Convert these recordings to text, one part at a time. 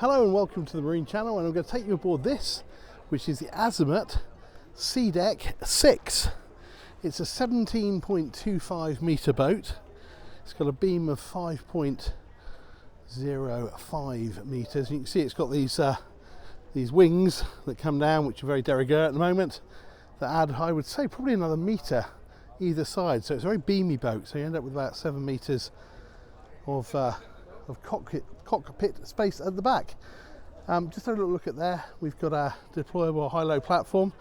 Hello and welcome to the Marine Channel, and I'm going to take you aboard this, which is the Azimut Seadeck 6. It's a 17.25 metre boat. It's got a beam of 5.05 metres. You can see it's got these wings that come down, which are very de rigueur at the moment, that add, I would say, probably another metre either side. So it's a very beamy boat, so you end up with about 7 metres of cockpit space at the back. Just have a little look at there. We've got a deployable high-low platform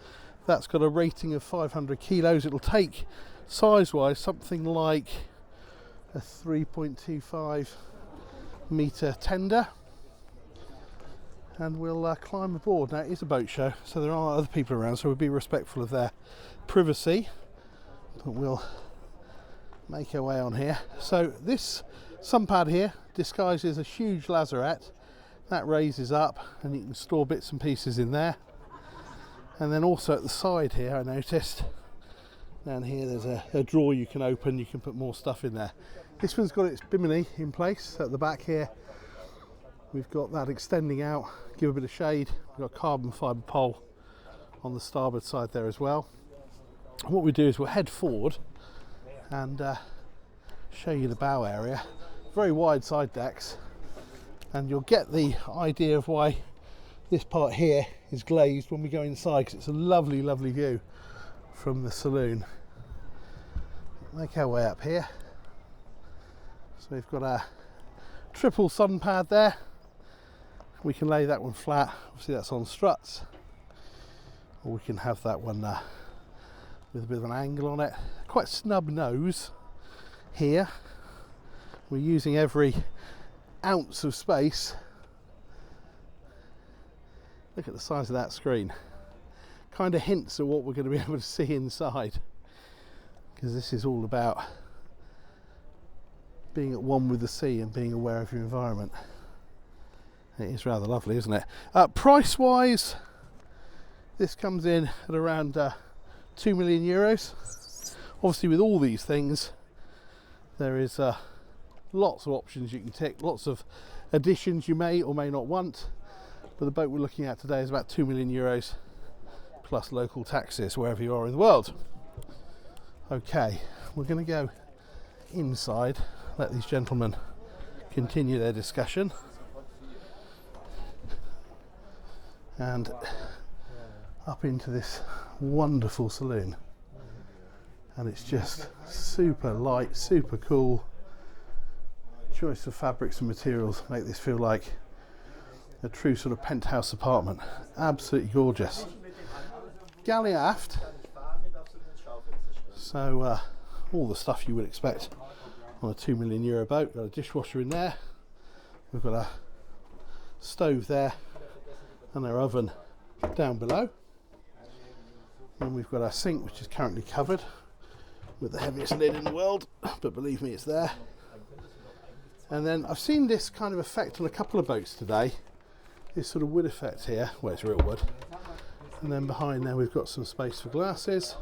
that's got a rating of 500 kilos. It'll take, size-wise, something like a 3.25 metre tender, and we'll climb aboard. Now, it is a boat show, so there are other people around, so we'll be respectful of their privacy, but we'll make our way on here. So this sunpad here disguises a huge lazarette that raises up, and you can store bits and pieces in there. And then also at the side here, I noticed down here there's a drawer you can open. You can put more stuff in there. This one's got its bimini in place at the back here. We've got that extending out, give a bit of shade. We've got a carbon fibre pole on the starboard side there as well. What we do is we'll head forward and show you the bow area. Very wide side decks, and you'll get the idea of why this part here is glazed when we go inside, because it's a lovely, lovely view from the saloon. Make our way up here. So we've got a triple sun pad there. We can lay that one flat, obviously that's on struts, or we can have that one with a bit of an angle on it. Quite snub nose here. We're using every ounce of space. Look at the size of that screen. Kind of hints at what we're going to be able to see inside, because this is all about being at one with the sea and being aware of your environment. It is rather lovely, isn't it? Price wise, this comes in at around 2 million euros. Obviously, with all these things, there is lots of options you can tick, lots of additions you may or may not want, but the boat we're looking at today is about 2 million euros plus local taxes wherever you are in the world. Okay, we're going to go inside, let these gentlemen continue their discussion, and up into this wonderful saloon. And it's just super light, super cool. Choice of fabrics and materials make this feel like a true sort of penthouse apartment. Absolutely gorgeous. Galley aft, so all the stuff you would expect on a 2 million euro boat. Got a dishwasher in there, we've got a stove there, and our oven down below, and we've got our sink, which is currently covered with the heaviest lid in the world, but believe me, it's there. And then I've seen this kind of effect on a couple of boats today, this sort of wood effect here, well, it's real wood. And then behind there we've got some space for glasses,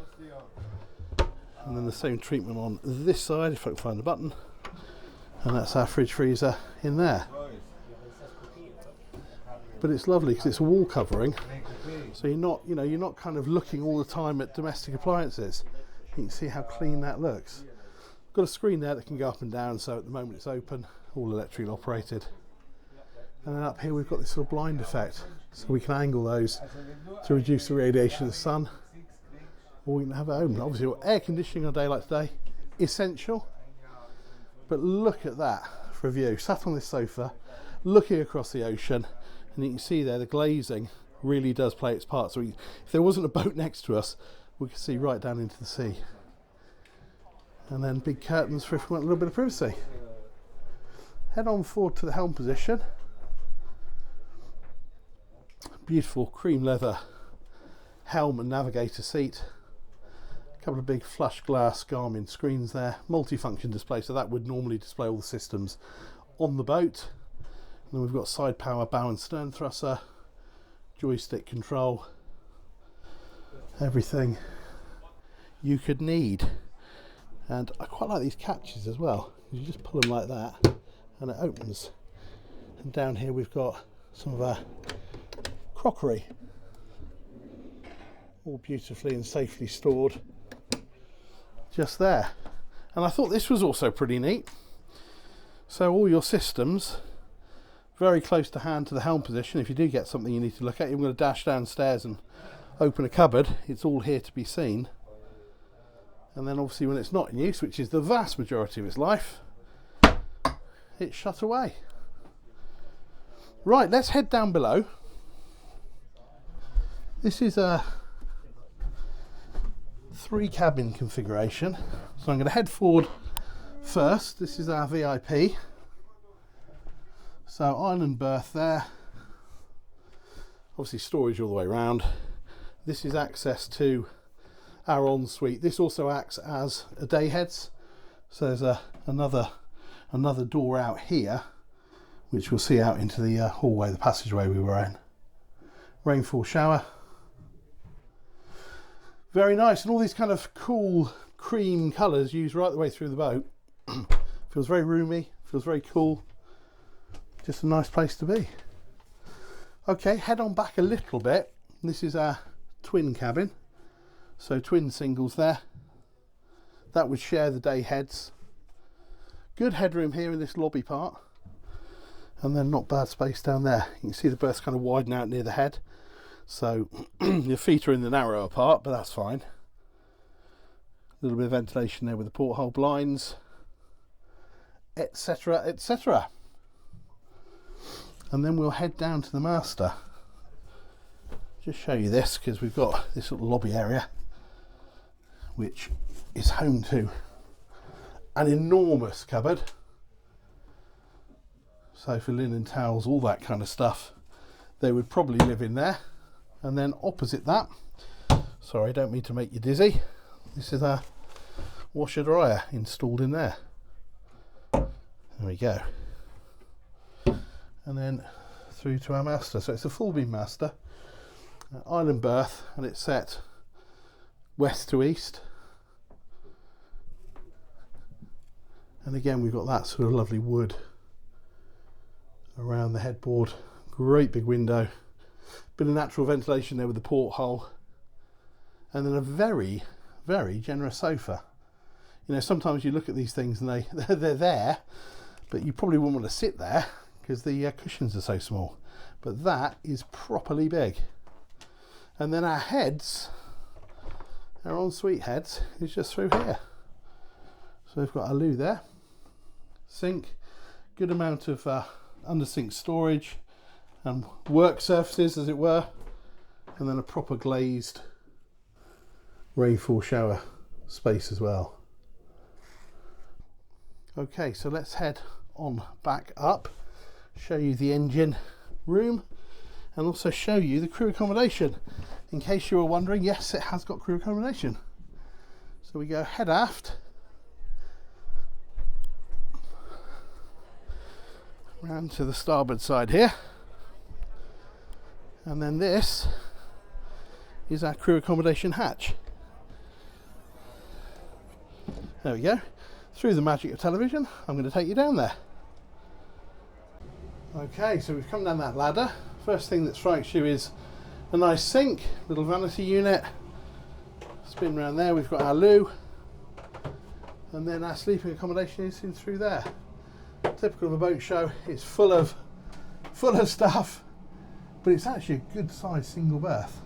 and then the same treatment on this side, if I can find the button, and that's our fridge freezer in there. But it's lovely because it's a wall covering, so you're not kind of looking all the time at domestic appliances. You can see how clean that looks. Got a screen there that can go up and down, so at the moment it's open, all electrically operated. And then up here we've got this sort of blind effect, so we can angle those to reduce the radiation of the sun, or we can have it open. Obviously air conditioning on a day like today, essential, but look at that for a view. Sat on this sofa, looking across the ocean, and you can see there the glazing really does play its part. So if there wasn't a boat next to us, we could see right down into the sea. And then big curtains for if we want a little bit of privacy. Head on forward to the helm position. Beautiful cream leather helm and navigator seat. A couple of big flush glass Garmin screens there. Multi-function display, so that would normally display all the systems on the boat. And then we've got side power, bow and stern thruster, joystick control, everything you could need. And I quite like these catches as well. You just pull them like that and it opens. And down here we've got some of our crockery, all beautifully and safely stored just there. And I thought this was also pretty neat. So all your systems very close to hand to the helm position. If you do get something you need to look at, you're going to dash downstairs and open a cupboard. It's all here to be seen. And then obviously when it's not in use, which is the vast majority of its life, it's shut away. Right, let's head down below. This is a 3 cabin configuration. So I'm going to head forward first. This is our VIP. So island berth there. Obviously storage all the way around. This is access to our ensuite. This also acts as a day heads. So there's another door out here, which we'll see out into the hallway, the passageway we were in. Rainfall shower. Very nice, and all these kind of cool cream colours used right the way through the boat. Feels very roomy, feels very cool. Just a nice place to be. Okay, head on back a little bit. This is our twin cabin. So twin singles there. That would share the day heads. Good headroom here in this lobby part. And then not bad space down there. You can see the berths kind of widen out near the head. So your feet are in the narrower part, but that's fine. A little bit of ventilation there with the porthole blinds, etc, etc. And then we'll head down to the master. Just show you this, because we've got this little lobby area which is home to an enormous cupboard. So for linen, towels, all that kind of stuff, they would probably live in there. And then opposite that, sorry, I don't mean to make you dizzy, this is our washer dryer installed in there. There we go. And then through to our master. So it's a full beam master, island berth, and it's set west to east. And again, we've got that sort of lovely wood around the headboard. Great big window, bit of natural ventilation there with the porthole, and then a very, very generous sofa. You know, sometimes you look at these things and they're there, but you probably wouldn't want to sit there because the cushions are so small. But that is properly big. And then our heads, our ensuite heads, is just through here. So we've got a loo there, sink, good amount of under sink storage and work surfaces, as it were, and then a proper glazed rainfall shower space as well. Okay, so let's head on back up, show you the engine room, and also show you the crew accommodation. In case you were wondering, yes, it has got crew accommodation. So we go head aft, round to the starboard side here, and then this is our crew accommodation hatch. There we go. Through the magic of television, I'm going to take you down there. Okay, so we've come down that ladder. First thing that strikes you is a nice sink, little vanity unit. Spin around there, we've got our loo, and then our sleeping accommodation is in through there. Typical of a boat show, it's full of stuff, but it's actually a good sized single berth.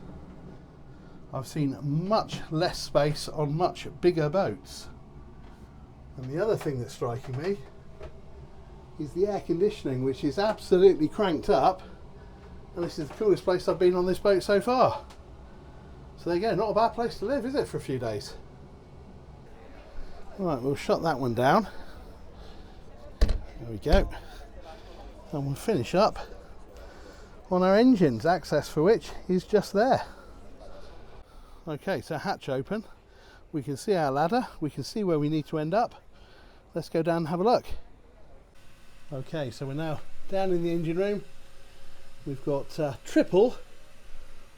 I've seen much less space on much bigger boats. And the other thing that's striking me is the air conditioning, which is absolutely cranked up, and this is the coolest place I've been on this boat so far. So there you go, not a bad place to live, is it, for a few days? Right, we'll shut that one down. There we go. And we'll finish up on our engines, access for which is just there. Okay, so hatch open. We can see our ladder, we can see where we need to end up. Let's go down and have a look. Okay, so we're now down in the engine room. We've got triple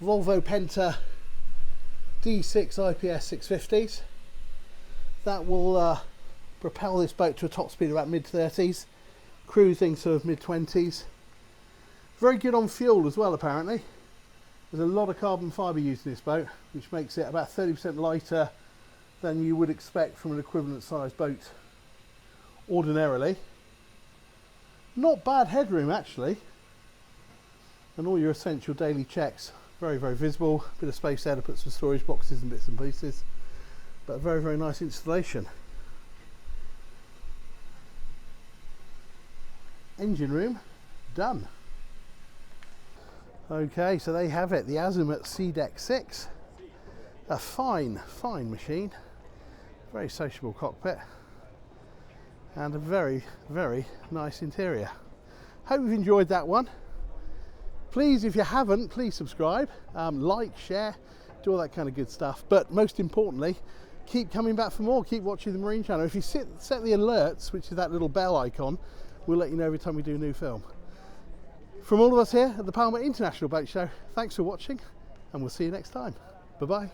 Volvo Penta D6 IPS 650s. That will propel this boat to a top speed of about mid-30s, cruising sort of mid-20s. Very good on fuel as well, apparently. There's a lot of carbon fibre used in this boat, which makes it about 30% lighter than you would expect from an equivalent sized boat ordinarily. Not bad headroom actually, and all your essential daily checks. Very, very visible. Bit of space there to put some storage boxes and bits and pieces, but a very, very nice installation. Engine room done. Okay, so there you have it, the Azimut Seadeck 6. A fine, fine machine. Very sociable cockpit. And a very, very nice interior. Hope you've enjoyed that one. Please, if you haven't, please subscribe, like, share, do all that kind of good stuff. But most importantly, keep coming back for more. Keep watching the Marine Channel. If you set the alerts, which is that little bell icon, we'll let you know every time we do a new film. From all of us here at the Palma International Boat Show, thanks for watching, and we'll see you next time. Bye-bye.